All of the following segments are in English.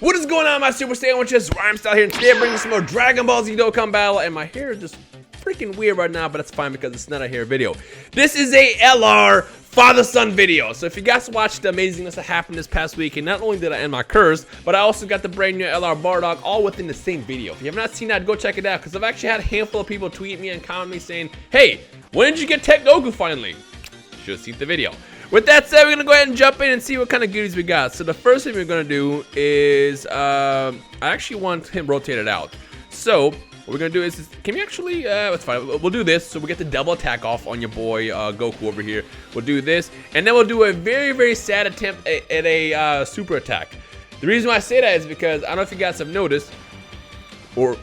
What is going on, my super sandwiches? Rhymestyle here, and today I'm bringing some more Dragon Ball Z Dokkan battle, and my hair is just freaking weird right now, but it's fine because it's not a hair video. This is a LR father-son video. So if you guys watched the amazingness that happened this past week, and not only did I end my curse, but I also got the brand new LR Bardock all within the same video. If you have not seen that, go check it out, because I've actually had a handful of people tweet me and comment me saying, hey, when did you get Tech Goku finally? Should have seen the video. With that said, we're going to go ahead and jump in and see what kind of goodies we got. So the first thing we're going to do is, I actually want him rotated out. So what we're going to do is, can we actually, it's fine, we'll do this. So we get the double attack off on your boy Goku over here. We'll do this, and then we'll do a very, very sad attempt at a super attack. The reason why I say that is because, I don't know if you guys have noticed, or,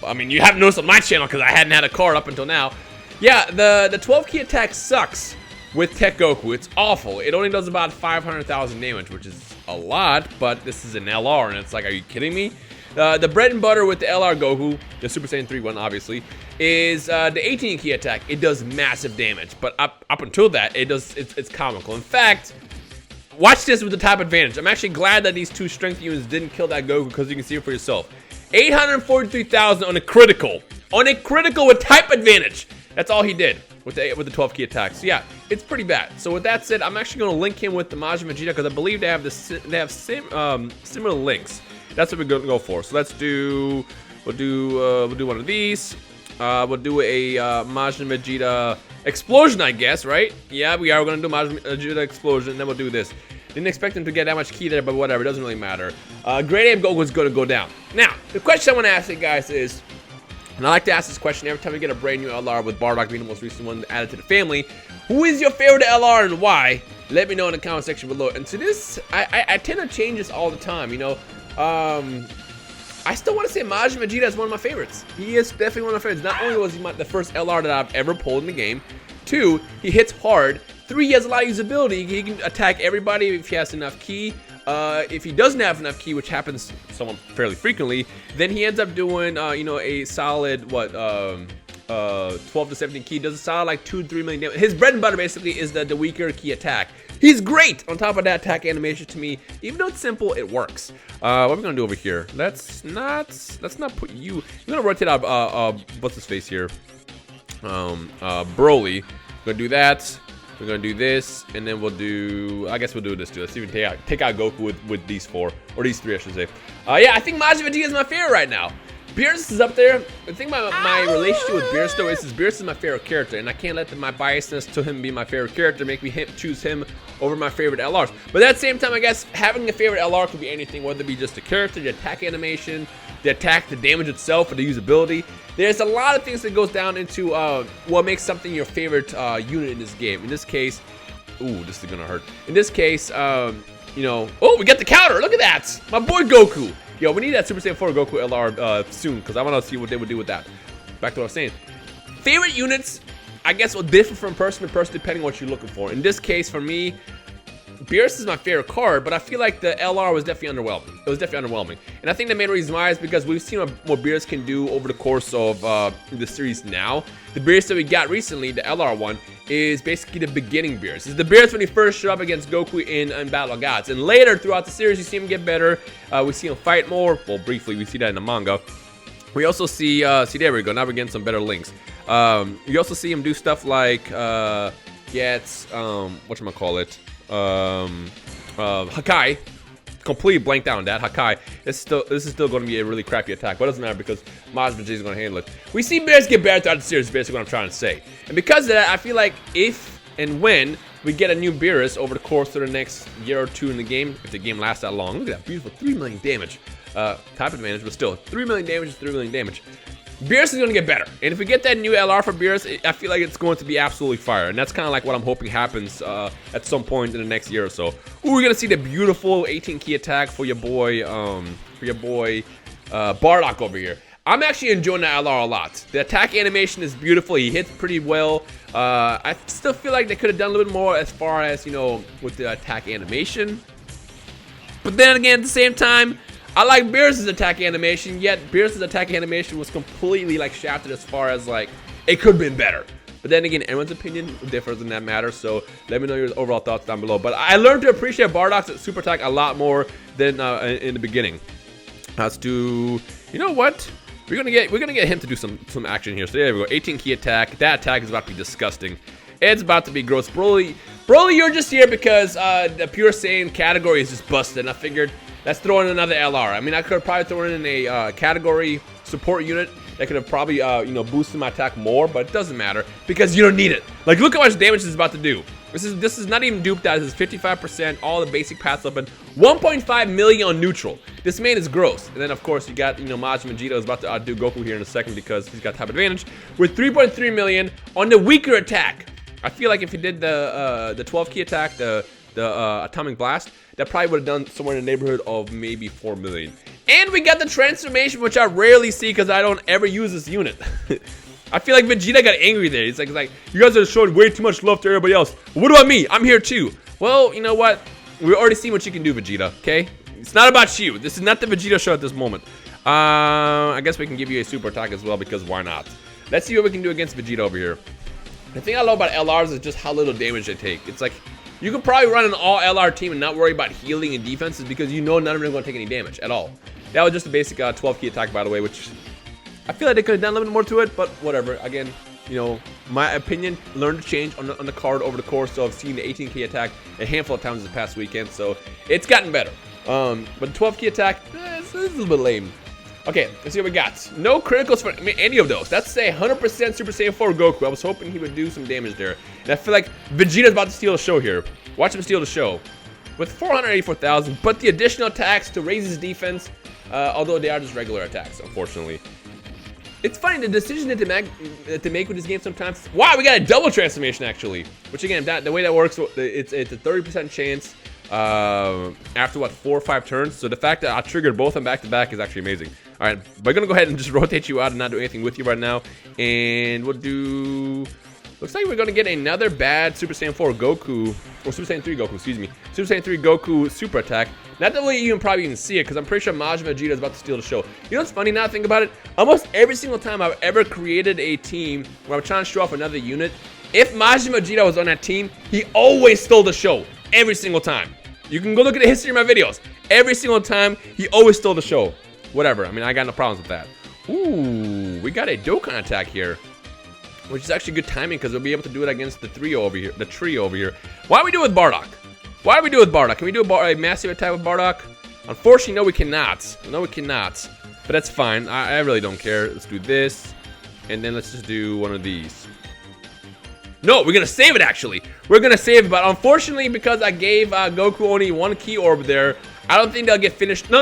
I mean, you haven't noticed on my channel because I hadn't had a card up until now. Yeah, the 12 key attack sucks. With Tech Goku, it's awful. It only does about 500,000 damage, which is a lot, but this is an LR, and it's like, are you kidding me? The bread and butter with the LR Goku, the Super Saiyan 3 one, obviously, is the 18 key attack. It does massive damage, but up until that, it's comical. In fact, watch this with the type advantage. I'm actually glad that these two strength units didn't kill that Goku, because you can see it for yourself. 843,000 on a critical. On a critical with type advantage. That's all he did. With the 12 key attack. So yeah, it's pretty bad. So with that said, I'm actually going to link him with the Majin Vegeta because I believe they have similar links. That's what we're going to go for. So let's do, we'll do one of these. We'll do a Majin Vegeta explosion, I guess, right? Yeah, we are going to do Majin Vegeta explosion, and then we'll do this. Didn't expect him to get that much key there, but whatever, it doesn't really matter. Great Ape Goku is going to go down. Now, the question I want to ask you guys is, and I like to ask this question every time we get a brand new LR, with Bardock being the most recent one added to the family. Who is your favorite LR and why? Let me know in the comment section below. And to this, I tend to change this all the time, you know. I still want to say Majin Vegeta is one of my favorites. He is definitely one of my favorites. Not only was he the first LR that I've ever pulled in the game, 2, he hits hard. 3, he has a lot of usability. He can attack everybody if he has enough ki. If he doesn't have enough ki, which happens somewhat fairly frequently, then he ends up doing, you know, a solid, 12 to 17 ki, does a solid like 2 to 3 million damage. His bread and butter basically is the weaker ki attack. He's great! On top of that, attack animation to me, even though it's simple, it works. What are we gonna do over here? Let's not put you, we're gonna rotate out, what's his face here? Broly. We're gonna do that. We're gonna do this, and then we'll do, I guess we'll do this too. Let's even take out Goku with these 4, or these 3, I should say. Yeah, I think Majin Vegeta is my favorite right now. Beerus is up there. I think my relationship with Beerus though is Beerus is my favorite character, and I can't let my biasness to him be my favorite character make me choose him over my favorite LRs. But at the same time, I guess having a favorite LR could be anything, whether it be just the character, the attack animation, the attack, the damage itself, or the usability. There's a lot of things that goes down into what makes something your favorite unit in this game. In this case, ooh, this is gonna hurt. In this case, you know, oh, we got the counter. Look at that, my boy Goku. Yo, we need that Super Saiyan 4 Goku LR soon, because I want to see what they would do with that. Back to what I was saying. Favorite units, I guess, will differ from person to person depending on what you're looking for. In this case, for me, Beerus is my favorite card, but I feel like the LR was definitely underwhelming. It was definitely underwhelming. And I think the main reason why is because we've seen what Beerus can do over the course of the series now. The Beerus that we got recently, the LR one, is basically the beginning Beerus. It's the Beerus when he first showed up against Goku in Battle of Gods. And later, throughout the series, you see him get better. We see him fight more. Well, briefly, we see that in the manga. We also see, there we go. Now we're getting some better links. We also see him do stuff like, whatchamacallit? Hakai. Completely blanked out on that. Hakai. This is still going to be a really crappy attack, but it doesn't matter because Majin Vegeta is going to handle it. We see Beerus get better throughout the series, is basically what I'm trying to say. And because of that, I feel like if and when we get a new Beerus over the course of the next year or 2 in the game, if the game lasts that long, look at that beautiful 3 million damage. Type advantage, but still, 3 million damage is 3 million damage. Beerus is going to get better. And if we get that new LR for Beerus, I feel like it's going to be absolutely fire. And that's kind of like what I'm hoping happens at some point in the next year or so. Ooh, we're going to see the beautiful 18 key attack for your boy, Bardock over here. I'm actually enjoying the LR a lot. The attack animation is beautiful. He hits pretty well. I still feel like they could have done a little bit more as far as, you know, with the attack animation. But then again, at the same time, I like Beerus' attack animation, yet Beerus' attack animation was completely like shafted as far as like, it could have been better. But then again, everyone's opinion differs in that matter, so let me know your overall thoughts down below. But I learned to appreciate Bardock's super attack a lot more than in the beginning. Let's do, you know what? We're gonna get him to do some action here. So there we go. 18 key attack. That attack is about to be disgusting. It's about to be gross. Broly, you're just here because the Pure Saiyan category is just busted. And I figured let's throw in another LR. I mean, I could have probably thrown in a category support unit that could have probably you know, boosted my attack more, but it doesn't matter because you don't need it. Like, look how much damage this is about to do. This is not even duped out. This is 55%, all the basic paths open, 1.5 million on neutral. This man is gross. And then of course you got, you know, Majin Vegeta is about to outdo Goku here in a second because he's got type advantage with 3.3 million on the weaker attack. I feel like if he did the 12 key attack, the atomic blast, that probably would have done somewhere in the neighborhood of maybe 4 million. And we got the transformation, which I rarely see because I don't ever use this unit. I feel like Vegeta got angry there. He's like, you guys are showing way too much love to everybody else. What about me? I'm here too. Well, you know what? We already seen what you can do, Vegeta, okay? It's not about you. This is not the Vegeta show at this moment. I guess we can give you a super attack as well because why not? Let's see what we can do against Vegeta over here. The thing I love about LRs is just how little damage they take. It's like, you could probably run an all LR team and not worry about healing and defenses because you know none of them are going to take any damage at all. That was just a basic 12 key attack, by the way, which I feel like they could have done a little bit more to it, but whatever. Again, you know, my opinion learned to change on the card over the course of seeing the 18 key attack a handful of times this past weekend, so it's gotten better. But the 12 key attack, it's a little bit lame. Okay, let's see what we got. No criticals for any of those. That's a 100% Super Saiyan 4 Goku. I was hoping he would do some damage there. And I feel like Vegeta's about to steal the show here. Watch him steal the show. With 484,000, but the additional attacks to raise his defense, although they are just regular attacks, unfortunately. It's funny, the decision that to make with this game sometimes. Wow, we got a double transformation actually. Which again, the way that works, it's a 30% chance after what, 4 or 5 turns. So the fact that I triggered both of them back to back is actually amazing. All right, we're gonna go ahead and just rotate you out and not do anything with you right now, and we'll do. Looks like we're gonna get another bad Super Saiyan 4 Goku, or Super Saiyan 3 Goku, excuse me. Super Saiyan 3 Goku super attack. Not that way you can probably even see it, because I'm pretty sure Majin Vegeta is about to steal the show. You know what's funny now I think about it? Almost every single time I've ever created a team where I'm trying to show off another unit, if Majin Vegeta was on that team, he always stole the show. Every single time. You can go look at the history of my videos. Every single time, he always stole the show. Whatever, I mean, I got no problems with that. Ooh, we got a Dokkan attack here, which is actually good timing because we'll be able to do it against the trio over here. Why do we do it with Bardock? Why do we do it with Bardock? Can we do a massive attack with Bardock? Unfortunately, no, we cannot. No, we cannot. But that's fine. I really don't care. Let's do this, and then let's just do one of these. No, we're gonna save it. Actually, we're gonna save it. But unfortunately, because I gave Goku only 1 key orb there, I don't think they'll get finished. No.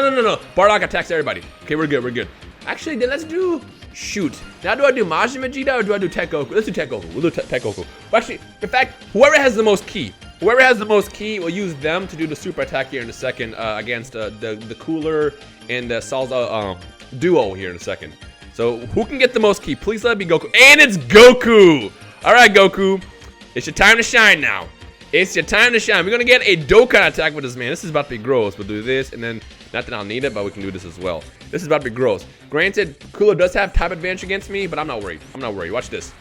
Bardock attacks everybody. Okay, we're good. We're good. Actually, then let's do. Shoot. Now, do I do Majin Vegeta or do I do Tech Goku? Let's do Tech Goku. We'll do Tech Goku. Well, actually, in fact, whoever has the most key, we'll use them to do the super attack here in a second against the Cooler and the Salsa duo here in a second. So, who can get the most key? Please let it be Goku. And it's Goku! Alright, Goku. It's your time to shine now. It's your time to shine. We're going to get a Dokkan attack with this man. This is about to be gross. We'll do this, and then, not that I'll need it, but we can do this as well. This is about to be gross. Granted, Cooler does have type advantage against me, but I'm not worried. I'm not worried. Watch this.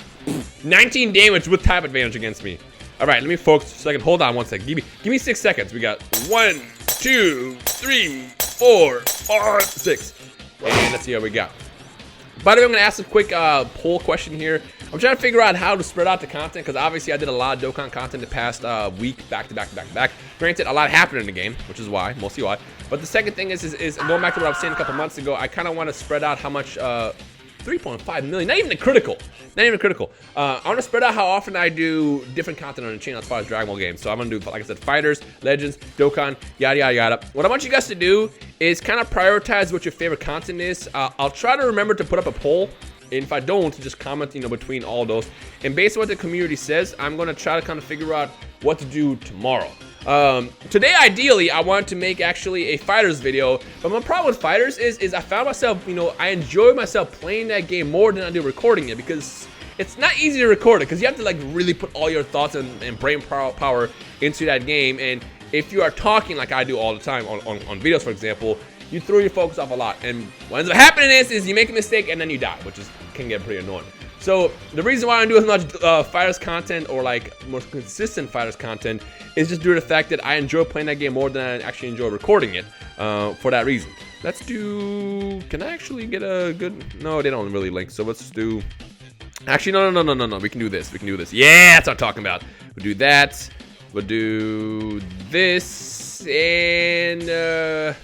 19 damage with type advantage against me. All right, let me focus a second. Hold on one second. Give me 6 seconds. We got 1, 2, 3, 4, 5, 6. And let's see how we got. By the way, I'm going to ask a quick poll question here. I'm trying to figure out how to spread out the content because obviously I did a lot of Dokkan content the past week, back to back. Granted, a lot happened in the game, which is why, mostly why. But the second thing is going back to what I was saying a couple months ago, I kind of want to spread out how much, 3.5 million, not even the critical. I want to spread out how often I do different content on the channel as far as Dragon Ball games. So I'm going to do, like I said, Fighters, Legends, Dokkan, yada, yada, yada. What I want you guys to do is kind of prioritize what your favorite content is. I'll try to remember to put up a poll. And if I don't, just comment, between all those. And based on what the community says, I'm going to try to kind of figure out what to do tomorrow. Today, ideally, I wanted to make actually a Fighters video. But my problem with Fighters is I found myself, I enjoy myself playing that game more than I do recording it. Because it's not easy to record it. Because you have to like really put all your thoughts and brain power into that game. And if you are talking like I do all the time on videos, for example, you throw your focus off a lot, and what ends up happening is you make a mistake and then you die, which can get pretty annoying. So the reason why I don't do as much Fighters content or like more consistent Fighters content is just due to the fact that I enjoy playing that game more than I actually enjoy recording it. for that reason. Let's do, can I actually get a good, no, they don't really link, so let's do, actually, no, we can do this, yeah, that's what I'm talking about. We'll do that, we'll do this, and,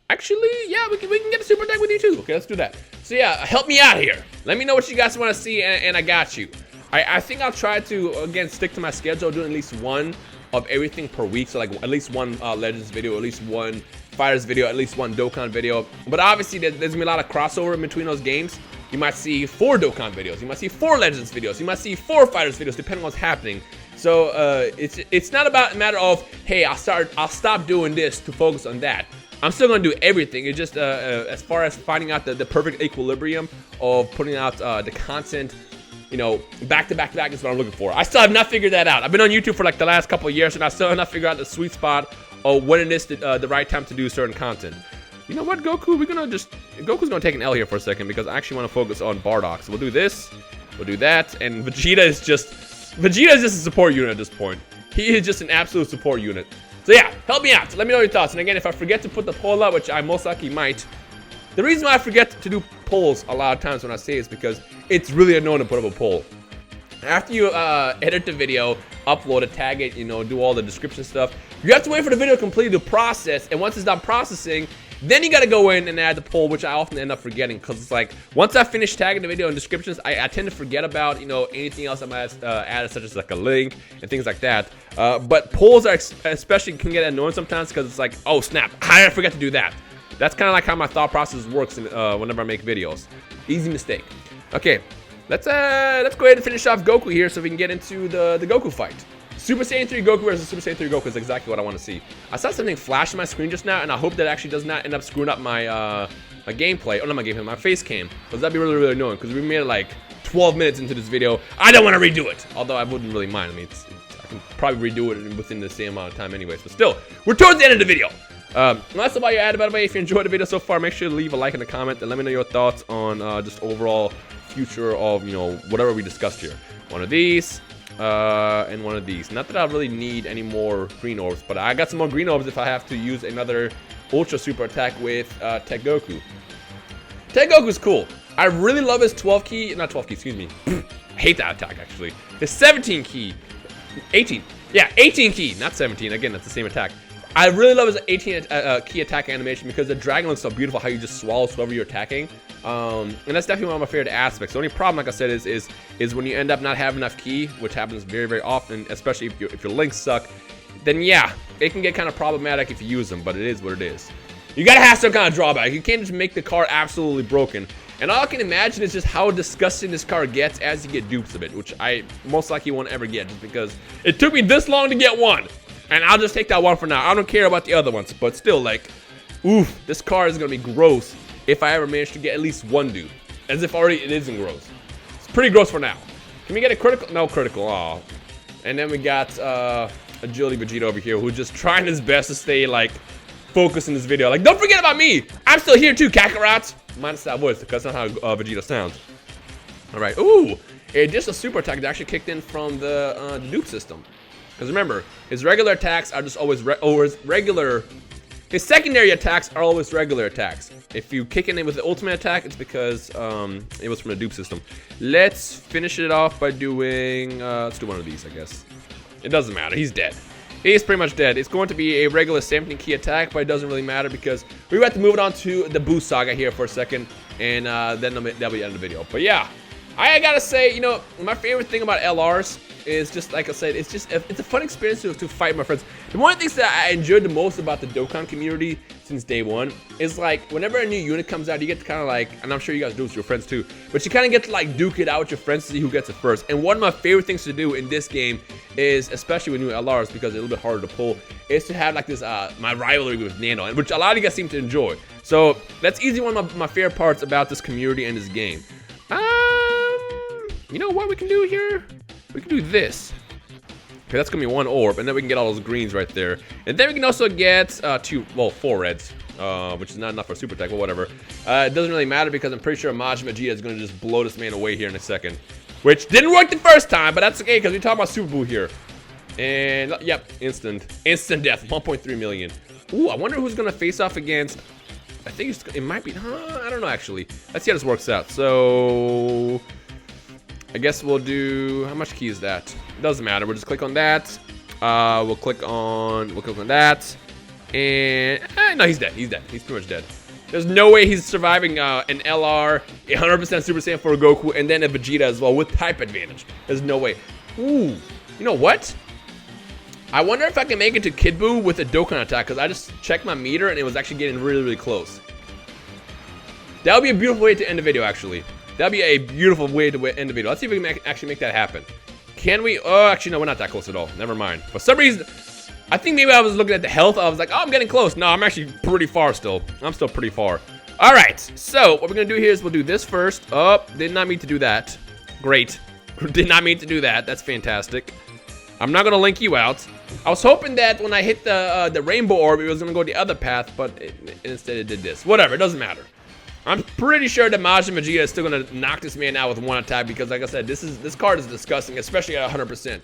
actually, yeah, we can get a super attack with you too. Okay, let's do that. So yeah, help me out here. Let me know what you guys want to see, and I got you. I think I'll try to, again, stick to my schedule, doing at least one of everything per week. So like at least one Legends video, at least one Fighters video, at least one Dokkan video. But obviously there's gonna be a lot of crossover in between those games. You might see 4 Dokkan videos, you might see 4 Legends videos, you might see 4 Fighters videos, depending on what's happening. So it's not about a matter of, hey, I'll stop doing this to focus on that. I'm still gonna do everything. It's just as far as finding out the perfect equilibrium of putting out the content, you know, back to back to back is what I'm looking for. I still have not figured that out. I've been on YouTube for like the last couple of years, and I still have not figured out the sweet spot of when it is the right time to do certain content. You know what, Goku? Goku's gonna take an L here for a second because I actually want to focus on Bardock. So we'll do this, we'll do that, and Vegeta is just a support unit at this point. He is just an absolute support unit. So yeah, help me out. Let me know your thoughts. And again, if I forget to put the poll up, which I most likely might, the reason why I forget to do polls a lot of times when I say is because it's really annoying to put up a poll. After you edit the video, upload it, tag it, you know, do all the description stuff, you have to wait for the video to complete the process. And once it's done processing, then you got to go in and add the poll, which I often end up forgetting because it's like once I finish tagging the video and descriptions, I tend to forget about, you know, anything else I might have added, such as like a link and things like that. But polls are especially can get annoying sometimes because it's like, oh snap, how did I forget to do that? That's kind of like how my thought process works whenever I make videos. Easy mistake. Okay, let's go ahead and finish off Goku here so we can get into the Goku fight. Super Saiyan 3 Goku versus Super Saiyan 3 Goku is exactly what I want to see. I saw something flash on my screen just now, and I hope that actually does not end up screwing up my my gameplay. Oh, not my gameplay, my face cam. Because that'd be really, really annoying. Because we made it like 12 minutes into this video. I don't want to redo it. Although I wouldn't really mind. I mean, I can probably redo it within the same amount of time anyways. But still, we're towards the end of the video. That's about your ad, by the way. If you enjoyed the video so far, make sure to leave a like and a comment. And let me know your thoughts on just overall future of, you know, whatever we discussed here. One of these. And one of these. Not that I really need any more green orbs, but I got some more green orbs if I have to use another ultra super attack with Tech Goku. Tech Goku is cool. I really love his 12 key, not 12 key, excuse me. I hate that attack actually. His 17 key, 18. Yeah, 18 key, not 17. Again, that's the same attack. I really love his 18 key attack animation because the dragon looks so beautiful how you just swallows whoever you're attacking. And that's definitely one of my favorite aspects. The only problem, like I said, is when you end up not having enough key, which happens very, very often, especially if your links suck, then yeah, it can get kind of problematic if you use them, but it is what it is. You gotta have some kind of drawback. You can't just make the car absolutely broken. And all I can imagine is just how disgusting this car gets as you get dupes of it, which I most likely won't ever get just because it took me this long to get one. And I'll just take that one for now. I don't care about the other ones, but still, like, oof, this car is gonna be gross if I ever manage to get at least one dude. As if already it isn't gross. It's pretty gross for now. Can we get a critical? No critical, aw. And then we got Agility Vegeta over here, who's just trying his best to stay, like, focused in this video. Like, don't forget about me! I'm still here too, Kakarot! Minus that voice, because that's not how Vegeta sounds. Alright, ooh! Just a super attack that actually kicked in from the dupe system. Because remember, his regular attacks are just always regular. His secondary attacks are always regular attacks. If you kick in with the ultimate attack, it's because it was from the dupe system. Let's finish it off by doing, let's do one of these, I guess. It doesn't matter, he's dead. He's pretty much dead. It's going to be a regular 17 key attack, but it doesn't really matter because we're about to move it on to the Boost Saga here for a second, and then that'll be the end of the video. But yeah, I gotta say, you know, my favorite thing about LRs is just, like I said, it's a fun experience to fight my friends. And one of the things that I enjoyed the most about the Dokkan community since day one is like whenever a new unit comes out, you get to kind of like, and I'm sure you guys do it with your friends too, but you kind of get to like duke it out with your friends to see who gets it first. And one of my favorite things to do in this game is, especially with new LRs because they're a little bit harder to pull, is to have like this my rivalry with Nano, which a lot of you guys seem to enjoy. So that's easily one of my favorite parts about this community and this game. You know what we can do here? We can do this. Okay, that's gonna be one orb, and then we can get all those greens right there. And then we can also get 4 reds, which is not enough for super attack, but whatever. It doesn't really matter because I'm pretty sure Majin Vegeta is gonna just blow this man away here in a second. Which didn't work the first time, but that's okay because we're talking about Super Boo here. And yep, instant death, 1.3 million. Ooh, I wonder who's gonna face off against. I think it might be. I don't know actually. Let's see how this works out. So I guess we'll do. How much key is that? It doesn't matter. We'll just click on that. We'll click on that. And no, he's dead. He's dead. He's pretty much dead. There's no way he's surviving an LR, 100% Super Saiyan for a Goku, and then a Vegeta as well with type advantage. There's no way. Ooh, you know what? I wonder if I can make it to Kid Buu with a Dokkan attack, because I just checked my meter and it was actually getting really, really close. That would be a beautiful way to end the video, actually. That would be a beautiful way to end the video. Let's see if we can actually make that happen. Can we? Oh, actually, no, we're not that close at all. Never mind. For some reason, I think maybe I was looking at the health. I was like, oh, I'm getting close. No, I'm actually pretty far still. I'm still pretty far. All right, so what we're going to do here is we'll do this first. Oh, did not mean to do that. Great. Did not mean to do that. That's fantastic. I'm not going to link you out. I was hoping that when I hit the rainbow orb, it was going to go the other path, but instead it did this. Whatever, it doesn't matter. I'm pretty sure that Majin Vegeta is still going to knock this man out with one attack because, like I said, this card is disgusting, especially at 100%.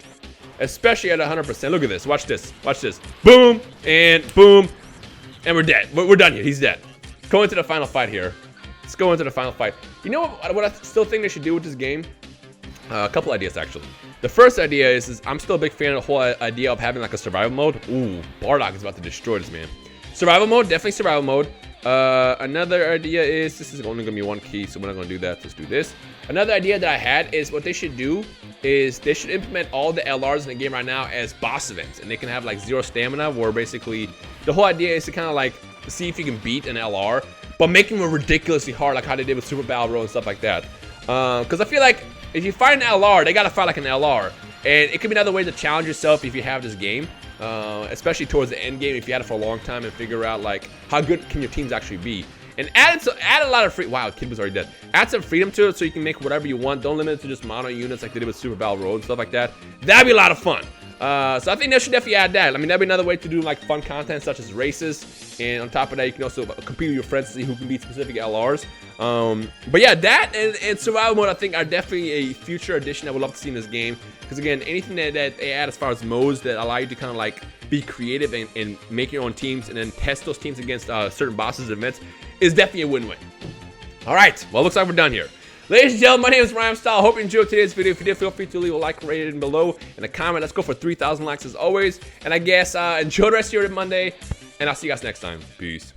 Especially at 100%. Look at this. Watch this. Watch this. Boom. And boom. And we're dead. We're done here. He's dead. Go into the final fight here. Let's go into the final fight. You know what I still think they should do with this game? A couple ideas, actually. The first idea is I'm still a big fan of the whole idea of having like a survival mode. Ooh, Bardock is about to destroy this man. Survival mode, definitely survival mode. Another idea is, this is only gonna be one key, so we're not gonna do that. Let's do this. Another idea that I had is what they should do is they should implement all the LRs in the game right now as boss events, and they can have like 0 stamina, where basically the whole idea is to kind of like see if you can beat an LR, but make them ridiculously hard, like how they did with Super Battle Road and stuff like that. Because I feel like if you fight an LR, they gotta fight like an LR, and it could be another way to challenge yourself if you have this game. Especially towards the end game, if you had it for a long time, and figure out like how good can your teams actually be, and add a lot of free. Wow, Kid was already dead. Add some freedom to it so you can make whatever you want. Don't limit it to just mono units like they did with Super Battle Road and stuff like that. That'd be a lot of fun. So I think they should definitely add that. I mean, that'd be another way to do like fun content such as races, and on top of that, you can also compete with your friends to see who can beat specific LRs. But yeah, that and survival mode I think are definitely a future addition I would love to see in this game. Because again, anything that they add as far as modes that allow you to kind of like be creative and make your own teams and then test those teams against certain bosses and events is definitely a win-win. All right, well, looks like we're done here. Ladies and gentlemen, my name is Rhymestyle. Hope you enjoyed today's video. If you did, feel free to leave a like, rated below, and a comment. Let's go for 3,000 likes as always. And I guess enjoy the rest of your Monday, and I'll see you guys next time. Peace.